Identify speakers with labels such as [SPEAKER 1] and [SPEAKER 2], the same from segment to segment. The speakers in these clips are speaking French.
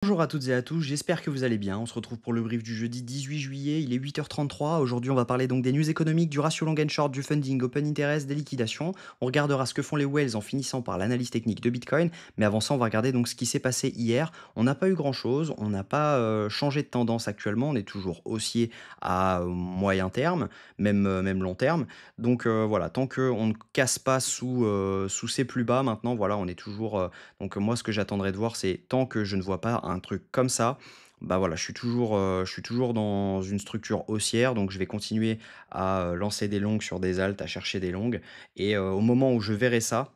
[SPEAKER 1] Bonjour à toutes et à tous, j'espère que vous allez bien. On se retrouve pour le brief du jeudi 18 juillet, il est 8h33. Aujourd'hui, on va parler donc des news économiques, du ratio long and short, du funding, open interest, des liquidations. On regardera ce que font les whales en finissant par l'analyse technique de Bitcoin. Mais avant ça, on va regarder donc ce qui s'est passé hier. On n'a pas eu grand-chose, on n'a pas changé de tendance actuellement, on est toujours haussier à moyen terme, même long terme. Donc voilà, tant qu'on ne casse pas sous ces plus bas, maintenant, voilà, on est toujours donc moi, ce que j'attendrai de voir, c'est tant que je ne vois pas un truc comme ça, bah, voilà, je suis toujours dans une structure haussière, donc je vais continuer à, lancer des longues sur des alts, à chercher des longues et au moment où je verrai ça,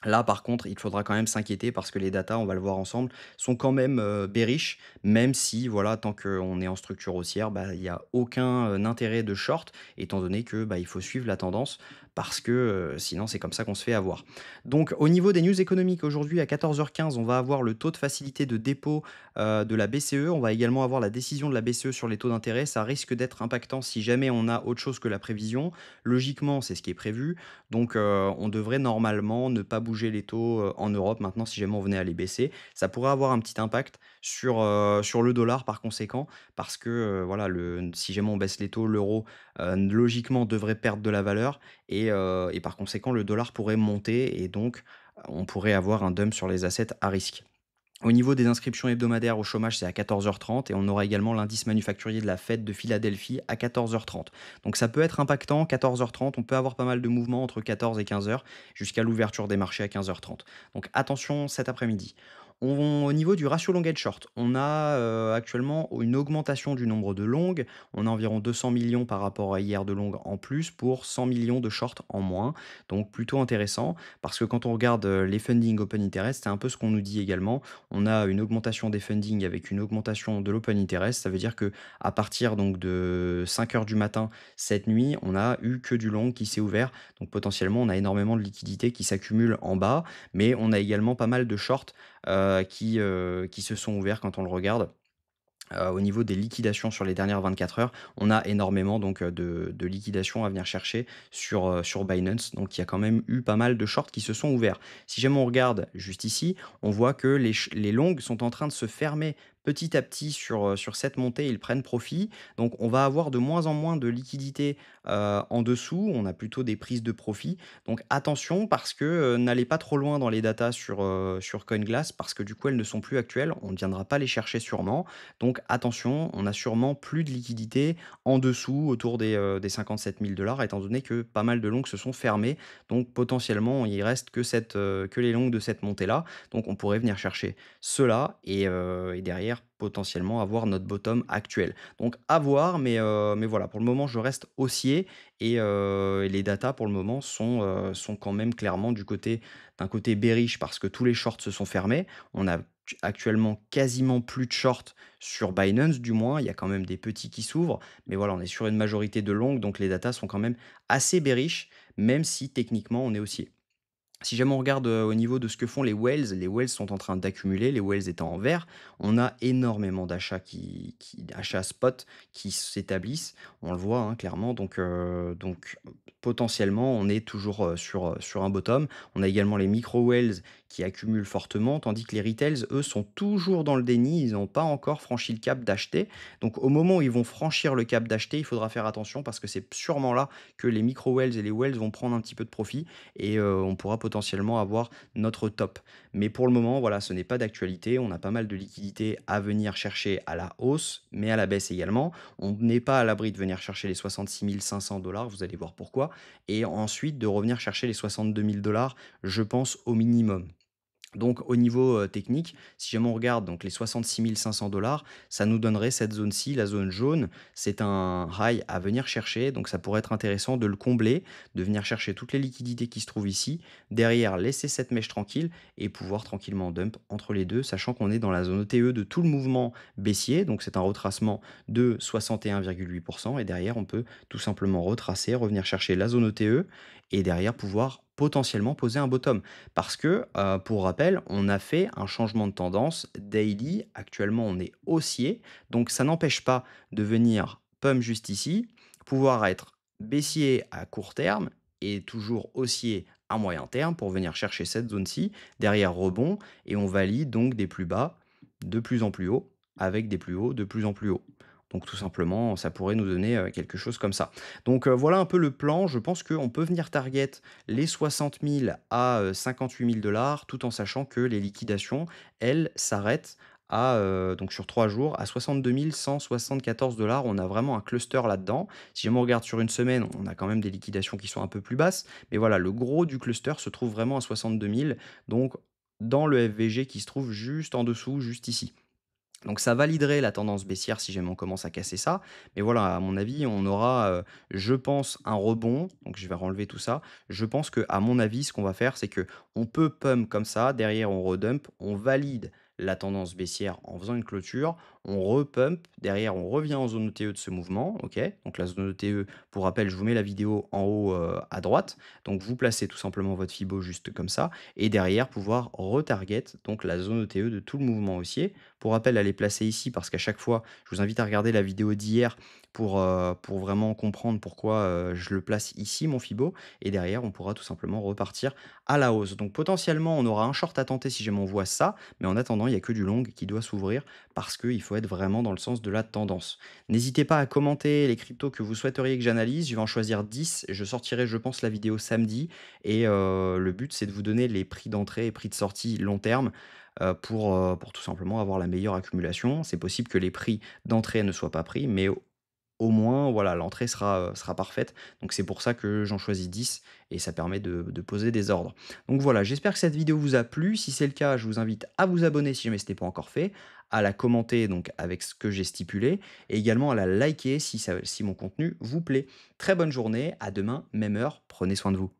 [SPEAKER 1] là, par contre, il faudra quand même s'inquiéter parce que les datas, on va le voir ensemble, sont quand même, bearish, même si, voilà, tant qu'on est en structure haussière, bah, il y a aucun, intérêt de short étant donné que, bah, il faut suivre la tendance parce que, sinon c'est comme ça qu'on se fait avoir. Donc au niveau des news économiques, aujourd'hui à 14h15, on va avoir le taux de facilité de dépôt, de la BCE. On va également avoir la décision de la BCE sur les taux d'intérêt. Ça risque d'être impactant si jamais on a autre chose que la prévision. Logiquement, c'est ce qui est prévu. Donc, on devrait normalement ne pas bouger les taux, en Europe maintenant si jamais on venait à les baisser. Ça pourrait avoir un petit impact sur le dollar par conséquent parce que, voilà, si jamais on baisse les taux, l'euro, logiquement devrait perdre de la valeur et par conséquent le dollar pourrait monter et donc, on pourrait avoir un dump sur les assets à risque. Au niveau des inscriptions hebdomadaires au chômage, c'est à 14h30 et on aura également l'indice manufacturier de la Fed de Philadelphie à 14h30. Donc ça peut être impactant, 14h30, on peut avoir pas mal de mouvements entre 14 et 15h jusqu'à l'ouverture des marchés à 15h30. Donc attention cet après-midi. Au niveau du ratio long and short, on a actuellement une augmentation du nombre de longues. On a environ 200 millions par rapport à hier de longues en plus pour 100 millions de shorts en moins. Donc plutôt intéressant parce que quand on regarde les funding open interest, c'est un peu ce qu'on nous dit également. On a une augmentation des fundings avec une augmentation de l'open interest. Ça veut dire que à partir donc de 5 heures du matin cette nuit, on a eu que du long qui s'est ouvert. Donc potentiellement, on a énormément de liquidités qui s'accumulent en bas, mais on a également pas mal de shorts qui se sont ouverts quand on le regarde. Au niveau des liquidations sur les dernières 24 heures, on a énormément donc de liquidations à venir chercher sur Binance. Donc il y a quand même eu pas mal de shorts qui se sont ouverts. Si jamais on regarde juste ici, on voit que les longues sont en train de se fermer petit à petit sur cette montée, ils prennent profit. Donc on va avoir de moins en moins de liquidités, en dessous, on a plutôt des prises de profit. Donc attention parce que, n'allez pas trop loin dans les datas sur CoinGlass parce que du coup elles ne sont plus actuelles, on ne viendra pas les chercher sûrement. Donc attention, on a sûrement plus de liquidités en dessous, autour des 57 000 étant donné que pas mal de longues se sont fermées. Donc potentiellement, il reste que les longues de cette montée-là. Donc on pourrait venir chercher cela et derrière potentiellement avoir notre bottom actuel. Donc à voir, mais voilà, pour le moment, je reste haussier et les datas pour le moment sont quand même clairement d'un côté bearish parce que tous les shorts se sont fermés. On a actuellement quasiment plus de shorts sur Binance du moins, il y a quand même des petits qui s'ouvrent, mais voilà, on est sur une majorité de longues, donc les datas sont quand même assez bearish, même si techniquement on est haussier. Si jamais on regarde, au niveau de ce que font les whales sont en train d'accumuler, les whales étant en vert. On a énormément d'achats achats spot qui s'établissent. On le voit, hein, clairement donc potentiellement, on est toujours, sur un bottom. On a également les micro whales qui accumulent fortement, tandis que les retails, eux, sont toujours dans le déni. Ils n'ont pas encore franchi le cap d'acheter. Donc au moment où ils vont franchir le cap d'acheter, il faudra faire attention parce que c'est sûrement là que les micro whales et les whales vont prendre un petit peu de profit et on pourra potentiellement avoir notre top. Mais pour le moment, voilà, ce n'est pas d'actualité. On a pas mal de liquidités à venir chercher à la hausse, mais à la baisse également. On n'est pas à l'abri de venir chercher les 66 500 vous allez voir pourquoi. Et ensuite de revenir chercher les 62 000 je pense au minimum. Donc au niveau, technique, si jamais on regarde donc les 66 500 ça nous donnerait cette zone-ci, la zone jaune. C'est un high à venir chercher, donc ça pourrait être intéressant de le combler, de venir chercher toutes les liquidités qui se trouvent ici. Derrière, laisser cette mèche tranquille et pouvoir tranquillement dump entre les 2, sachant qu'on est dans la zone OTE de tout le mouvement baissier, donc c'est un retracement de 61,8 et derrière on peut tout simplement retracer, revenir chercher la zone OTE et derrière pouvoir potentiellement poser un bottom. Parce que, pour rappel, on a fait un changement de tendance daily. Actuellement, on est haussier, donc ça n'empêche pas de venir pump juste ici, pouvoir être baissier à court terme et toujours haussier à moyen terme pour venir chercher cette zone-ci. Derrière, rebond et on valide donc des plus bas de plus en plus haut, avec des plus hauts de plus en plus hauts. Donc tout simplement, ça pourrait nous donner, quelque chose comme ça. Donc, voilà un peu le plan. Je pense qu'on peut venir target les 60 000 à 58 000 tout en sachant que les liquidations, elles, s'arrêtent à, donc sur 3 jours, à 62 174 $. On a vraiment un cluster là-dedans. Si jamais on regarde sur une semaine, on a quand même des liquidations qui sont un peu plus basses, mais voilà, le gros du cluster se trouve vraiment à 62 000, donc dans le FVG qui se trouve juste en dessous, juste ici. Donc ça validerait la tendance baissière si jamais on commence à casser ça. Mais voilà, à mon avis, on aura, je pense, un rebond. Donc je vais renlever tout ça. Je pense que, à mon avis, ce qu'on va faire, c'est que on peut pump comme ça. Derrière, on redump. On valide la tendance baissière en faisant une clôture. On repump. Derrière, on revient en zone ETE de ce mouvement. OK. Donc la zone ETE, pour rappel, je vous mets la vidéo en haut à droite. Donc vous placez tout simplement votre Fibo juste comme ça. Et derrière, pouvoir retarget donc la zone ETE de tout le mouvement haussier. Pour rappel, elle est placée ici parce qu'à chaque fois, je vous invite à regarder la vidéo d'hier pour vraiment comprendre pourquoi, je le place ici, mon Fibo, et derrière, on pourra tout simplement repartir à la hausse. Donc potentiellement, on aura un short à tenter si jamais on voit ça, mais en attendant, il y a que du long qui doit s'ouvrir parce qu'il faut être vraiment dans le sens de la tendance. N'hésitez pas à commenter les cryptos que vous souhaiteriez que j'analyse. Je vais en choisir 10. Je sortirai, je pense, la vidéo samedi et le but, c'est de vous donner les prix d'entrée et prix de sortie long terme pour tout simplement avoir la meilleure accumulation. C'est possible que les prix d'entrée ne soient pas pris, mais au moins, voilà, l'entrée sera parfaite. Donc c'est pour ça que j'en choisis 10 et ça permet de poser des ordres. Donc voilà, j'espère que cette vidéo vous a plu. Si c'est le cas, je vous invite à vous abonner si jamais ce n'est pas encore fait, à la commenter donc avec ce que j'ai stipulé et également à la liker si mon contenu vous plaît. Très bonne journée, à demain, même heure, prenez soin de vous.